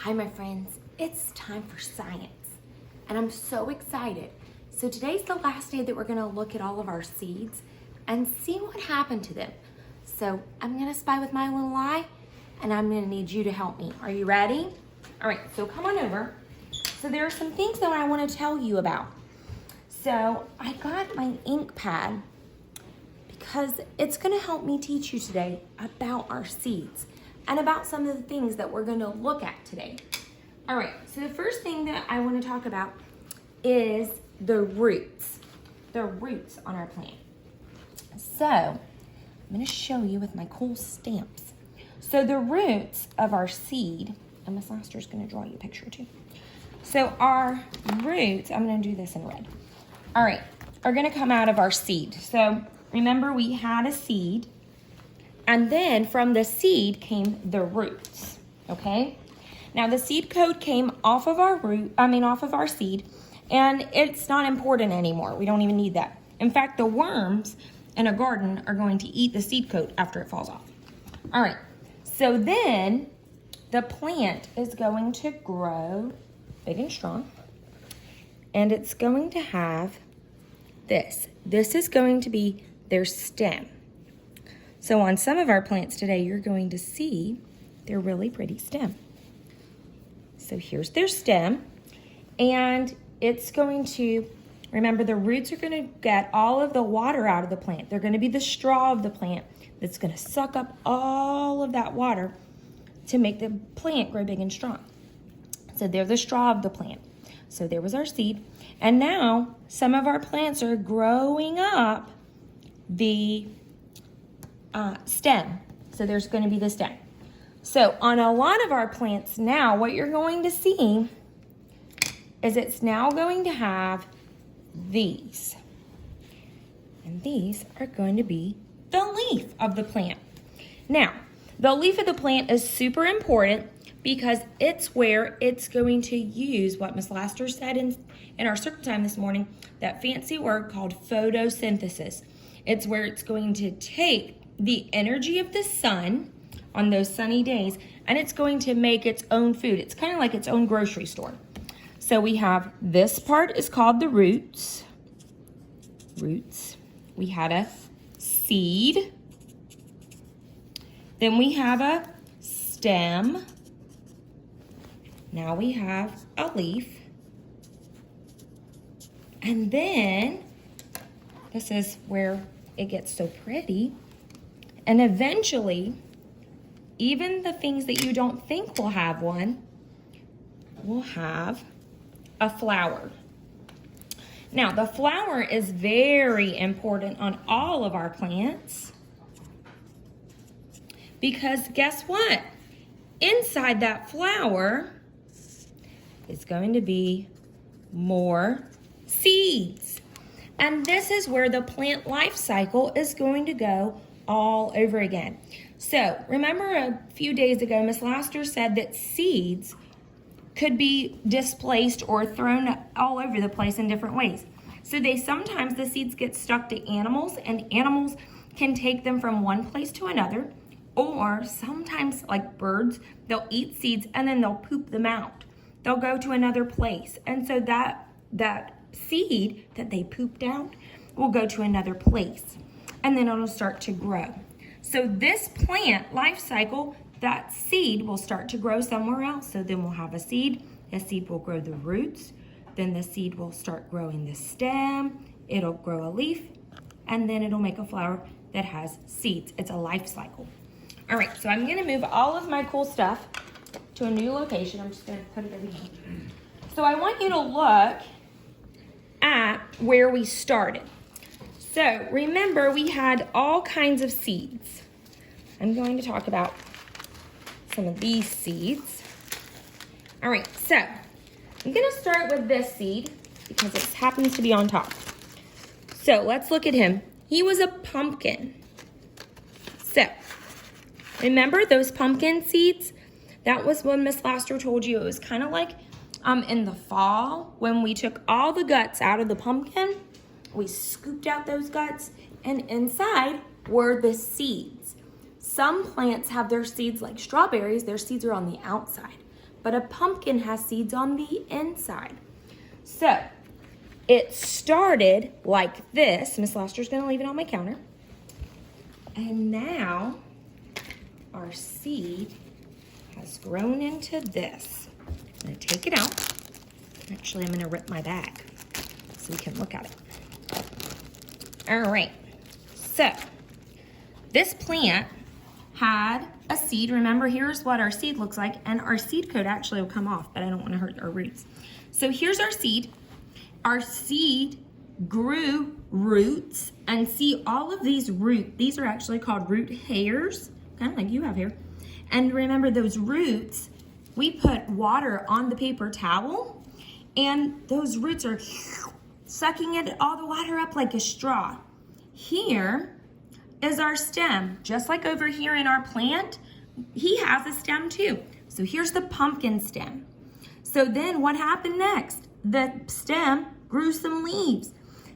Hi my friends, it's time for science and I'm so excited. So today's the last day that we're gonna look at all of our seeds and see what happened to them. So I'm gonna spy with my little eye and I'm gonna need you to help me. Are you ready? All right, so come on over. So there are some things that I wanna tell you about. So I got my ink pad because it's gonna help me teach you today about our seeds and about some of the things that we're gonna look at today. All right, so the first thing that I wanna talk about is the roots on our plant. So I'm gonna show you with my cool stamps. So the roots of our seed, and Miss Laster's gonna draw you a picture too. So our roots, I'm gonna do this in red. All right, are gonna come out of our seed. So remember we had a seed, and then from the seed came the roots, okay? Now the seed coat came off of our seed, and it's not important anymore. We don't even need that. In fact, the worms in a garden are going to eat the seed coat after it falls off. All right, so then the plant is going to grow big and strong, and it's going to have this. This is going to be their stem. So on some of our plants today, you're going to see their really pretty stem. So here's their stem, and it's going to, remember the roots are gonna get all of the water out of the plant. They're gonna be the straw of the plant that's gonna suck up all of that water to make the plant grow big and strong. So they're the straw of the plant. So there was our seed. And now some of our plants are growing up the stem. So there's going to be the stem. So on a lot of our plants now, what you're going to see is it's now going to have these. And these are going to be the leaf of the plant. Now, the leaf of the plant is super important because it's where it's going to use what Miss Laster said in our circle time this morning, that fancy word called photosynthesis. It's where it's going to take the energy of the sun on those sunny days, and it's going to make its own food. It's kind of like its own grocery store. So we have this part is called the roots. We had a seed. Then we have a stem. Now we have a leaf. And then this is where it gets so pretty. And eventually, even the things that you don't think will have one will have a flower. Now, the flower is very important on all of our plants because guess what? Inside that flower is going to be more seeds. And this is where the plant life cycle is going to go all over again. So remember a few days ago, Miss Laster said that seeds could be displaced or thrown all over the place in different ways. So sometimes the seeds get stuck to animals, and animals can take them from one place to another, or sometimes like birds, they'll eat seeds and then they'll poop them out. They'll go to another place. And so that seed that they pooped out will go to another place, and then it'll start to grow. So this plant life cycle, that seed will start to grow somewhere else. So then we'll have a seed will grow the roots, then the seed will start growing the stem, it'll grow a leaf, and then it'll make a flower that has seeds. It's a life cycle. All right, so I'm gonna move all of my cool stuff to a new location. I'm just gonna put it over here. So I want you to look at where we started. So remember, we had all kinds of seeds. I'm going to talk about some of these seeds. All right, so I'm gonna start with this seed because it happens to be on top. So let's look at him. He was a pumpkin. So remember those pumpkin seeds? That was when Miss Laster told you it was kind of like in the fall when we took all the guts out of the pumpkin. We scooped out those guts, and inside were the seeds. Some plants have their seeds like strawberries, their seeds are on the outside. but a pumpkin has seeds on the inside. So it started like this. Miss Laster's gonna leave it on my counter. And now our seed has grown into this. I'm gonna take it out. Actually, I'm gonna rip my bag so we can look at it. All right, so this plant had a seed. Remember, here's what our seed looks like, and our seed coat actually will come off, but I don't wanna hurt our roots. So here's our seed. Our seed grew roots, and see all of these these are actually called root hairs, kind of like you have here. And remember those roots, we put water on the paper towel, and those roots are sucking it all the water up like a straw. Here is our stem. Just like over here in our plant, he has a stem too. So here's the pumpkin stem. So then what happened next? The stem grew some leaves.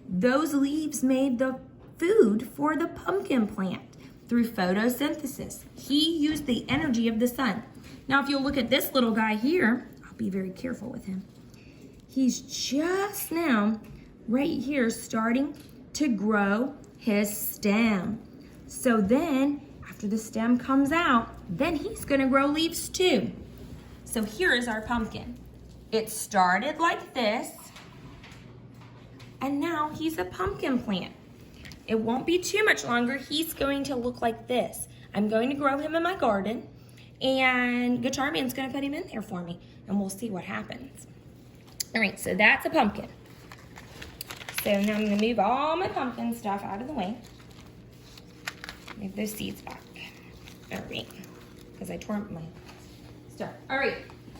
Those leaves made the food for the pumpkin plant through photosynthesis. He used the energy of the sun. Now, if you'll look at this little guy here, I'll be very careful with him. He's just now, right here, starting to grow his stem. So then, after the stem comes out, then he's gonna grow leaves too. So here is our pumpkin. It started like this, and now he's a pumpkin plant. It won't be too much longer. He's going to look like this. I'm going to grow him in my garden, and Guitar Man's gonna put him in there for me, and we'll see what happens. All right, so that's a pumpkin. So now I'm gonna move all my pumpkin stuff out of the way. Move those seeds back. All right, because I tore up my stuff. All right,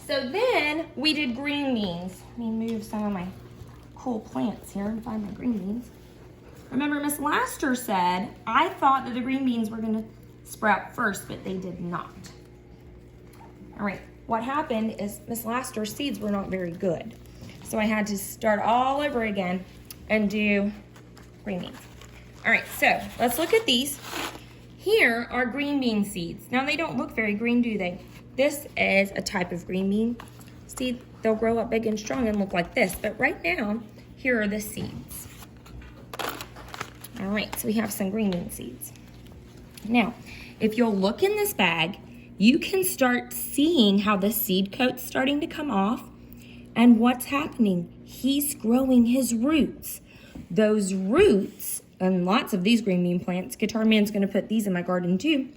so then we did green beans. Let me move some of my cool plants here and find my green beans. Remember, Miss Laster said, I thought that the green beans were gonna sprout first, but they did not. All right, what happened is Miss Laster's seeds were not very good. So I had to start all over again and do green beans. All right, so let's look at these. Here are green bean seeds. Now they don't look very green, do they? This is a type of green bean seed. They'll grow up big and strong and look like this, but right now, here are the seeds. All right, so we have some green bean seeds. Now, if you'll look in this bag, you can start seeing how the seed coat's starting to come off. And what's happening? He's growing his roots. Those roots, and lots of these green bean plants, Guitar Man's gonna put these in my garden too.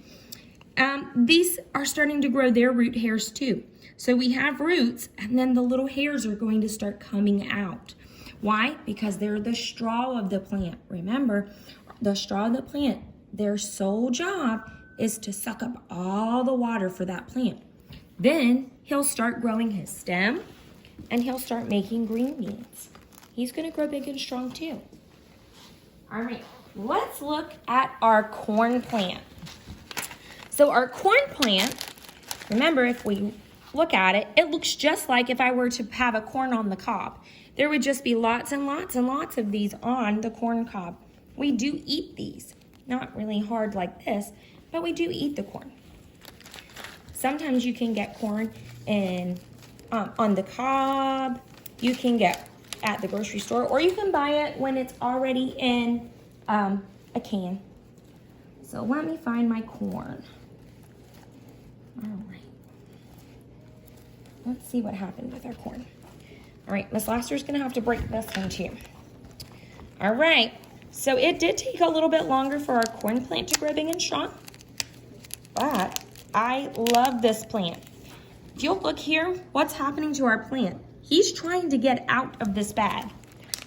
These are starting to grow their root hairs too. So we have roots, and then the little hairs are going to start coming out. Why? Because they're the straw of the plant. Remember, the straw of the plant, their sole job is to suck up all the water for that plant. Then he'll start growing his stem, and he'll start making green beans. He's gonna grow big and strong too. All right, let's look at our corn plant. So our corn plant, remember, if we look at it, it looks just like if I were to have a corn on the cob. There would just be lots and lots and lots of these on the corn cob. We do eat these. Not really hard like this, but we do eat the corn. Sometimes you can get corn in on the cob. You can get at the grocery store, or you can buy it when it's already in a can. So let me find my corn. All right. Let's see what happened with our corn. All right, Miss Laster's gonna have to break this one too. All right, so it did take a little bit longer for our corn plant to grow big and strong, but I love this plant. If you'll look here, what's happening to our plant? He's trying to get out of this bag.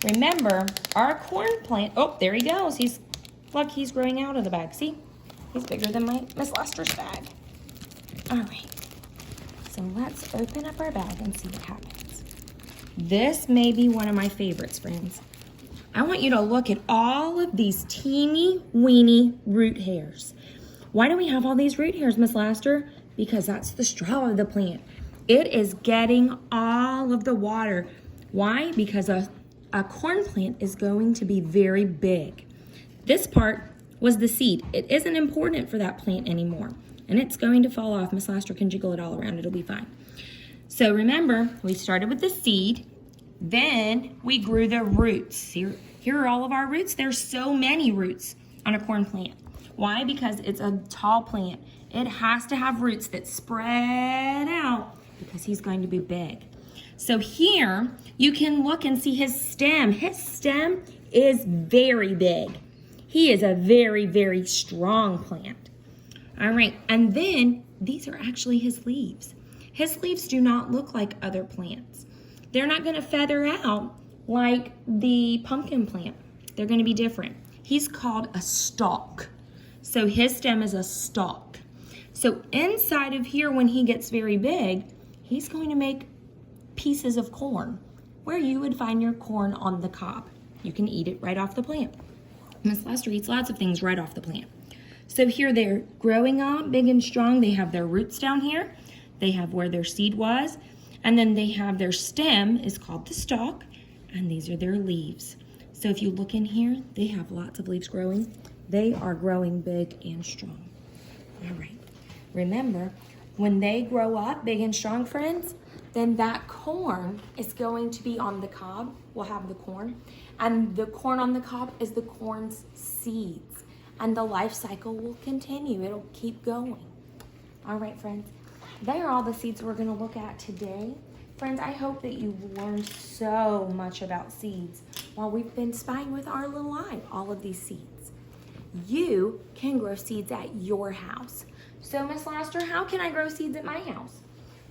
Remember, our corn plant, oh, there he goes. Look, he's growing out of the bag. See, he's bigger than my Miss Laster's bag. All right, so let's open up our bag and see what happens. This may be one of my favorites, friends. I want you to look at all of these teeny weeny root hairs. Why do we have all these root hairs, Miss Laster? Because that's the straw of the plant. It is getting all of the water. Why? Because a corn plant is going to be very big. This part was the seed. It isn't important for that plant anymore, and it's going to fall off. Miss Laster can jiggle it all around. It'll be fine. So remember, we started with the seed, then we grew the roots. Here are all of our roots. There's so many roots on a corn plant. Why? Because it's a tall plant. It has to have roots that spread out because he's going to be big. So here you can look and see his stem. His stem is very big. He is a very, very strong plant. All right, and then these are actually his leaves. His leaves do not look like other plants. They're not gonna feather out like the pumpkin plant. They're gonna be different. He's called a stalk. So his stem is a stalk. So inside of here, when he gets very big, he's going to make pieces of corn where you would find your corn on the cob. You can eat it right off the plant. Miss Lester eats lots of things right off the plant. So here they're growing up big and strong. They have their roots down here. They have where their seed was. And then they have their stem is called the stalk. And these are their leaves. So if you look in here, they have lots of leaves growing. They are growing big and strong. All right. Remember, when they grow up big and strong, friends, then that corn is going to be on the cob. We'll have the corn. And the corn on the cob is the corn's seeds. And the life cycle will continue. It'll keep going. All right, friends. They are all the seeds we're going to look at today. Friends, I hope that you've learned so much about seeds while we've been spying with our little eye all of these seeds. You can grow seeds at your house. So, Miss Laster, how can I grow seeds at my house?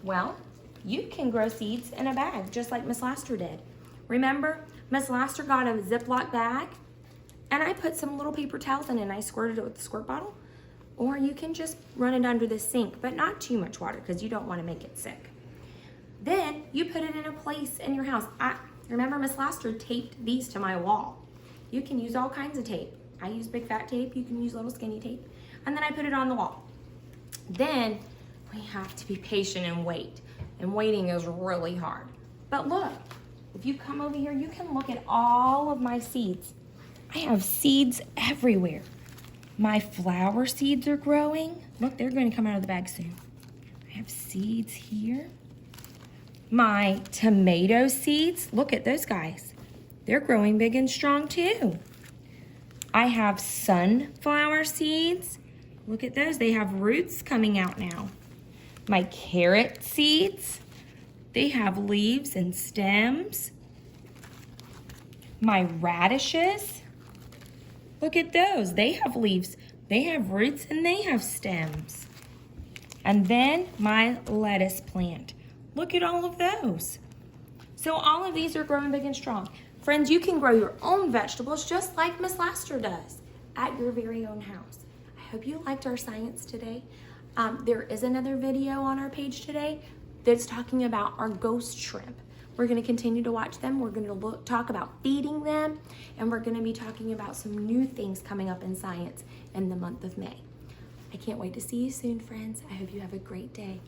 Well, you can grow seeds in a bag, just like Miss Laster did. Remember, Miss Laster got a Ziploc bag, and I put some little paper towels in it, and I squirted it with the squirt bottle. Or you can just run it under the sink, but not too much water because you don't want to make it sick. Then you put it in a place in your house. Remember, Miss Laster taped these to my wall. You can use all kinds of tape. I use big fat tape. You can use little skinny tape. And then I put it on the wall. Then we have to be patient and wait. And waiting is really hard. But look, if you come over here, you can look at all of my seeds. I have seeds everywhere. My flower seeds are growing. Look, they're going to come out of the bag soon. I have seeds here. My tomato seeds, look at those guys. They're growing big and strong too. I have sunflower seeds. Look at those, they have roots coming out now. My carrot seeds, they have leaves and stems. My radishes, look at those, they have leaves, they have roots, and they have stems. And then my lettuce plant. Look at all of those. So all of these are growing big and strong. Friends, you can grow your own vegetables just like Miss Laster does at your very own house. I hope you liked our science today. There is another video on our page today that's talking about our ghost shrimp. We're going to continue to watch them. We're going to talk about feeding them, and we're going to be talking about some new things coming up in science in the month of May. I can't wait to see you soon, friends. I hope you have a great day.